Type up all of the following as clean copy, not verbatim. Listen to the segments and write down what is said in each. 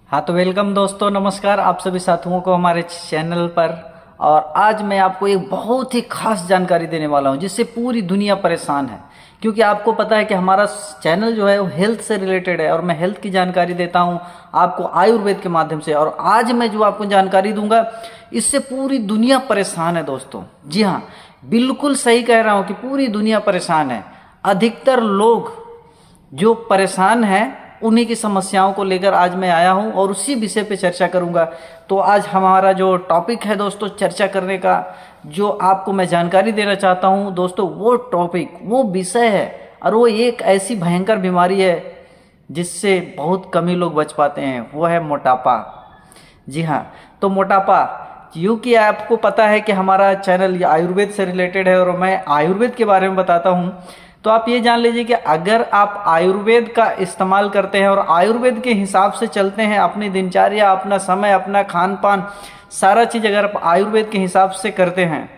हाँ तो वेलकम दोस्तों, नमस्कार आप सभी साथियों को हमारे चैनल पर। और आज मैं आपको एक बहुत ही खास जानकारी देने वाला हूँ जिससे पूरी दुनिया परेशान है। क्योंकि आपको पता है कि हमारा चैनल जो है वो हेल्थ से रिलेटेड है और मैं हेल्थ की जानकारी देता हूँ आपको आयुर्वेद के माध्यम से। और आज मैं जो आपको जानकारी दूंगा इससे पूरी दुनिया परेशान है दोस्तों। जी हाँ, बिल्कुल सही कह रहा हूँ कि पूरी दुनिया परेशान है। अधिकतर लोग जो परेशान हैं उन्हीं की समस्याओं को लेकर आज मैं आया हूं और उसी विषय पे चर्चा करूंगा। तो आज हमारा जो टॉपिक है दोस्तों चर्चा करने का, जो आपको मैं जानकारी देना चाहता हूं दोस्तों, वो टॉपिक वो विषय है और वो एक ऐसी भयंकर बीमारी है जिससे बहुत कम ही लोग बच पाते हैं, वो है मोटापा। जी हाँ, तो मोटापा, क्योंकि आपको पता है कि हमारा चैनल आयुर्वेद से रिलेटेड है और मैं आयुर्वेद के बारे में बताता हूँ। तो आप ये जान लीजिए कि अगर आप आयुर्वेद का इस्तेमाल करते हैं और आयुर्वेद के हिसाब से चलते हैं, अपनी दिनचर्या, अपना समय, अपना खान पान, सारा चीज़ अगर आप आयुर्वेद के हिसाब से करते हैं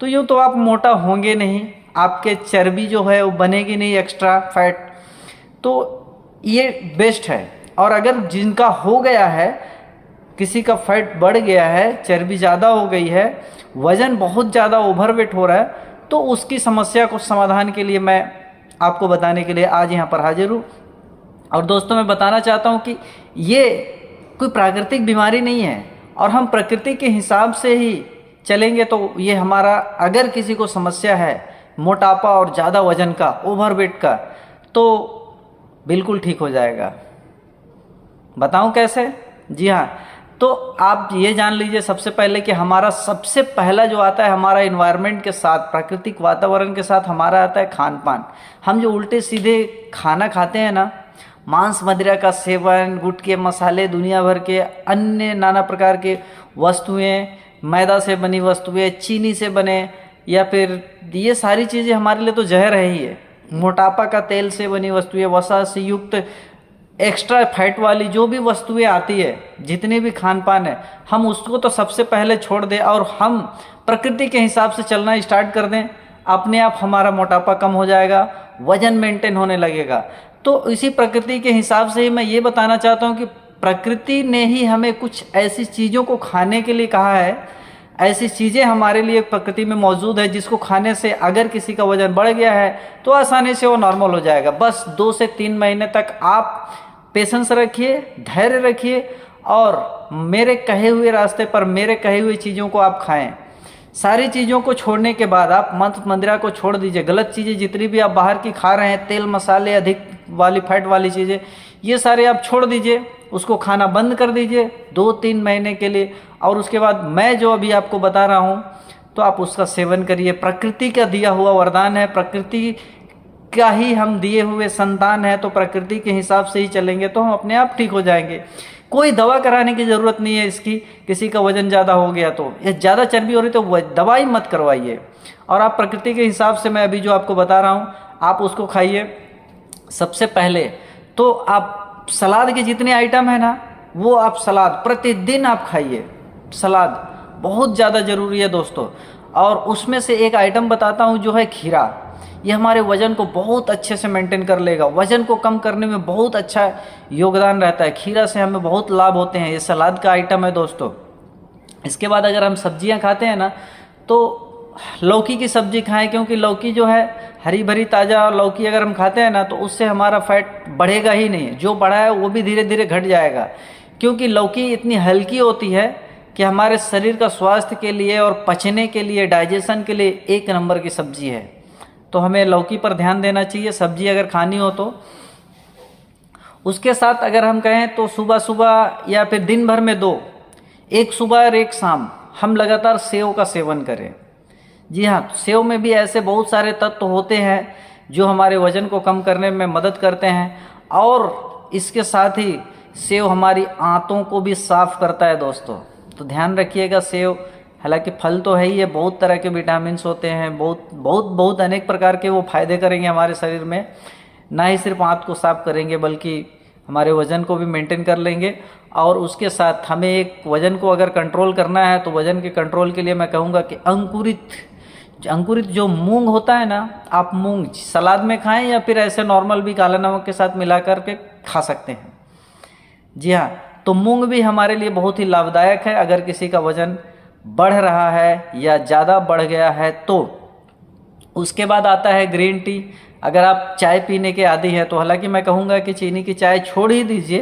तो यूँ तो आप मोटा होंगे नहीं, आपके चर्बी जो है वो बनेगी नहीं, एक्स्ट्रा फैट। तो ये बेस्ट है। और अगर जिनका हो गया है, किसी का फैट बढ़ गया है, चर्बी ज़्यादा हो गई है, वज़न बहुत ज़्यादा ओवरवेट हो रहा है, तो उसकी समस्या को समाधान के लिए मैं आपको बताने के लिए आज यहाँ पर हाजिर हूँ। और दोस्तों मैं बताना चाहता हूँ कि ये कोई प्राकृतिक बीमारी नहीं है और हम प्रकृति के हिसाब से ही चलेंगे तो ये हमारा, अगर किसी को समस्या है मोटापा और ज़्यादा वजन का, ओवरवेट का, तो बिल्कुल ठीक हो जाएगा। बताऊँ कैसे? जी हाँ, तो आप ये जान लीजिए सबसे पहले कि हमारा सबसे पहला जो आता है हमारा इन्वायरमेंट के साथ, प्राकृतिक वातावरण के साथ हमारा आता है खान पान। हम जो उल्टे सीधे खाना खाते हैं ना, मांस मदिरा का सेवन, गुटखे, मसाले, दुनिया भर के अन्य नाना प्रकार के वस्तुएं, मैदा से बनी वस्तुएं, चीनी से बने, या फिर ये सारी चीज़ें हमारे लिए तो जहर है ही है। मोटापा का तेल से बनी वस्तुएं, वसा से युक्त एक्स्ट्रा फैट वाली जो भी वस्तुएं आती है, जितने भी खान पान है, हम उसको तो सबसे पहले छोड़ दें और हम प्रकृति के हिसाब से चलना स्टार्ट कर दें, अपने आप हमारा मोटापा कम हो जाएगा, वजन मेंटेन होने लगेगा। तो इसी प्रकृति के हिसाब से ही मैं ये बताना चाहता हूँ कि प्रकृति ने ही हमें कुछ ऐसी चीज़ों को खाने के लिए कहा है, ऐसी चीज़ें हमारे लिए प्रकृति में मौजूद है जिसको खाने से अगर किसी का वजन बढ़ गया है तो आसानी से वो नॉर्मल हो जाएगा। बस 2 से 3 महीने तक आप पेशेंस रखिए, धैर्य रखिए और मेरे कहे हुए रास्ते पर, मेरे कहे हुए चीज़ों को आप खाएं। सारी चीज़ों को छोड़ने के बाद आप मंत्र मंदिरा को छोड़ दीजिए। गलत चीज़ें जितनी भी आप बाहर की खा रहे हैं, तेल मसाले, अधिक वाली फैट वाली चीज़ें, ये सारे आप छोड़ दीजिए, उसको खाना बंद कर दीजिए 2-3 महीने के लिए। और उसके बाद मैं जो अभी आपको बता रहा हूँ तो आप उसका सेवन करिए। प्रकृति का दिया हुआ वरदान है, प्रकृति का ही हम दिए हुए संतान है, तो प्रकृति के हिसाब से ही चलेंगे तो हम अपने आप ठीक हो जाएंगे। कोई दवा कराने की ज़रूरत नहीं है इसकी। किसी का वजन ज़्यादा हो गया तो, या ज़्यादा चर्बी हो रही तो दवाई मत करवाइए, और आप प्रकृति के हिसाब से मैं अभी जो आपको बता रहा हूँ आप उसको खाइए। सबसे पहले तो आप सलाद के जितने आइटम है ना, वो आप सलाद प्रतिदिन आप खाइए। सलाद बहुत ज़्यादा ज़रूरी है दोस्तों। और उसमें से एक आइटम बताता हूँ जो है खीरा। ये हमारे वज़न को बहुत अच्छे से मेंटेन कर लेगा, वज़न को कम करने में बहुत अच्छा योगदान रहता है। खीरा से हमें बहुत लाभ होते हैं। ये सलाद का आइटम है दोस्तों। इसके बाद अगर हम सब्जियां खाते हैं ना, तो लौकी की सब्जी खाएं, क्योंकि लौकी जो है हरी भरी ताज़ा लौकी अगर हम खाते हैं ना तो उससे हमारा फैट बढ़ेगा ही नहीं, जो बढ़ा है वो भी धीरे धीरे घट जाएगा। क्योंकि लौकी इतनी हल्की होती है कि हमारे शरीर का स्वास्थ्य के लिए और पचने के लिए, डाइजेशन के लिए एक नंबर की सब्जी है। तो हमें लौकी पर ध्यान देना चाहिए सब्जी अगर खानी हो तो। उसके साथ अगर हम कहें तो सुबह सुबह या फिर दिन भर में 2, एक सुबह और एक शाम, हम लगातार सेव का सेवन करें। जी हाँ, सेव में भी ऐसे बहुत सारे तत्व होते हैं जो हमारे वज़न को कम करने में मदद करते हैं। और इसके साथ ही सेव हमारी आंतों को भी साफ करता है दोस्तों। तो ध्यान रखिएगा, सेव हालांकि फल तो है ही है, बहुत तरह के विटामिन्स होते हैं, बहुत अनेक प्रकार के वो फायदे करेंगे हमारे शरीर में। ना ही सिर्फ आंत को साफ करेंगे बल्कि हमारे वज़न को भी मेंटेन कर लेंगे। और उसके साथ हमें एक वज़न को अगर कंट्रोल करना है तो वज़न के कंट्रोल के लिए मैं कहूँगा कि अंकुरित जो मूंग होता है ना, आप मूंग सलाद में खाएं या फिर ऐसे नॉर्मल भी काला नमक के साथ मिला करके खा सकते हैं। जी हाँ, तो मूंग भी हमारे लिए बहुत ही लाभदायक है। अगर किसी का वजन बढ़ रहा है या ज़्यादा बढ़ गया है तो। उसके बाद आता है ग्रीन टी। अगर आप चाय पीने के आदी हैं तो हालांकि मैं कहूँगा कि चीनी की चाय छोड़ ही दीजिए,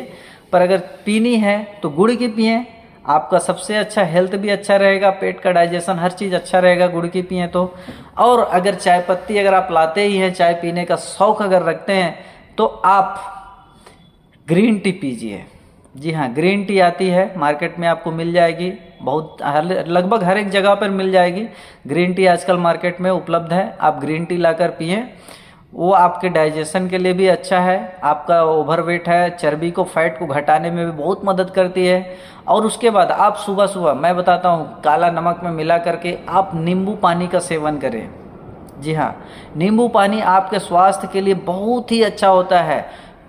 पर अगर पीनी है तो गुड़ की पिएं। आपका सबसे अच्छा, हेल्थ भी अच्छा रहेगा, पेट का डाइजेशन हर चीज़ अच्छा रहेगा गुड़ की पिएं तो। और अगर चाय पत्ती अगर आप लाते ही हैं, चाय पीने का शौक़ अगर रखते हैं, तो आप ग्रीन टी पीजिए। जी हाँ, ग्रीन टी आती है मार्केट में, आपको मिल जाएगी, बहुत लगभग हर एक जगह पर मिल जाएगी। ग्रीन टी आजकल मार्केट में उपलब्ध है, आप ग्रीन टी लाकर पिएं। वो आपके डाइजेशन के लिए भी अच्छा है, आपका ओवरवेट है, चर्बी को, फैट को घटाने में भी बहुत मदद करती है। और उसके बाद आप सुबह सुबह, मैं बताता हूँ, काला नमक में मिला करके आप नींबू पानी का सेवन करें। जी हाँ, नींबू पानी आपके स्वास्थ्य के लिए बहुत ही अच्छा होता है,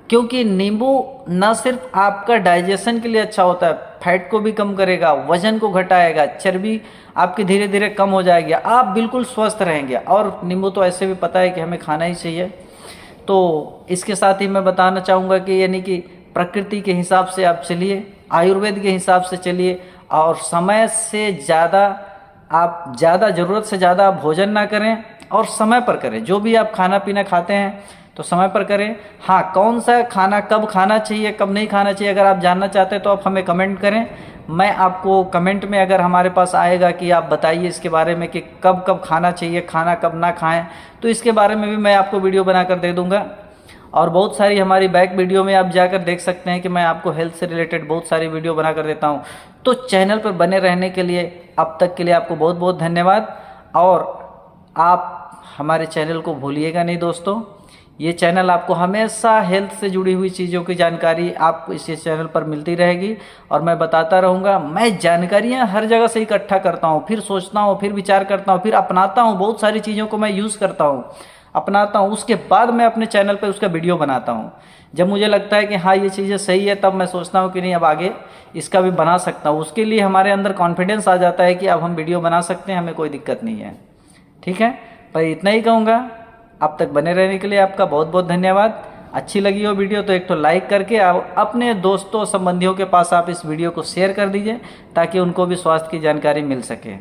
क्योंकि नींबू न सिर्फ आपका डाइजेशन के लिए अच्छा होता है, फैट को भी कम करेगा, वजन को घटाएगा, चर्बी आपकी धीरे धीरे कम हो जाएगी, आप बिल्कुल स्वस्थ रहेंगे। और नींबू तो ऐसे भी पता है कि हमें खाना ही चाहिए। तो इसके साथ ही मैं बताना चाहूँगा कि यानी कि प्रकृति के हिसाब से आप चलिए, आयुर्वेद के हिसाब से चलिए, और समय से ज़्यादा आप ज़रूरत से ज़्यादा भोजन ना करें, और समय पर करें। जो भी आप खाना पीना खाते हैं तो समय पर करें। हाँ, कौन सा खाना कब खाना चाहिए, कब नहीं खाना चाहिए, अगर आप जानना चाहते हैं तो आप हमें कमेंट करें। मैं आपको कमेंट में अगर हमारे पास आएगा कि आप बताइए इसके बारे में कि कब कब खाना चाहिए, खाना कब ना खाएं, तो इसके बारे में भी मैं आपको वीडियो बनाकर दे दूंगा। और बहुत सारी हमारी बैक वीडियो में आप जाकर देख सकते हैं कि मैं आपको हेल्थ से रिलेटेड बहुत सारी वीडियो बना कर देता हूँ। तो चैनल पर बने रहने के लिए अब तक के लिए आपको बहुत बहुत धन्यवाद। और आप हमारे चैनल को भूलिएगा नहीं दोस्तों, ये चैनल आपको हमेशा हेल्थ से जुड़ी हुई चीज़ों की जानकारी आप इस चैनल पर मिलती रहेगी, और मैं बताता रहूँगा। मैं जानकारियाँ हर जगह से इकट्ठा करता हूँ, फिर सोचता हूँ, फिर विचार करता हूँ, फिर अपनाता हूँ। बहुत सारी चीज़ों को मैं यूज़ करता हूँ, अपनाता हूँ, उसके बाद मैं अपने चैनल पर उसका वीडियो बनाता हूँ। जब मुझे लगता है कि हाँ ये चीज़ें सही है, तब मैं सोचता हूँ कि नहीं अब आगे इसका भी बना सकता हूँ। उसके लिए हमारे अंदर कॉन्फिडेंस आ जाता है कि अब हम वीडियो बना सकते हैं, हमें कोई दिक्कत नहीं है। ठीक है, पर इतना ही कहूँगा। अब तक बने रहने के लिए आपका बहुत बहुत धन्यवाद। अच्छी लगी हो वीडियो तो एक तो लाइक करके आप अपने दोस्तों संबंधियों के पास आप इस वीडियो को शेयर कर दीजिए, ताकि उनको भी स्वास्थ्य की जानकारी मिल सके।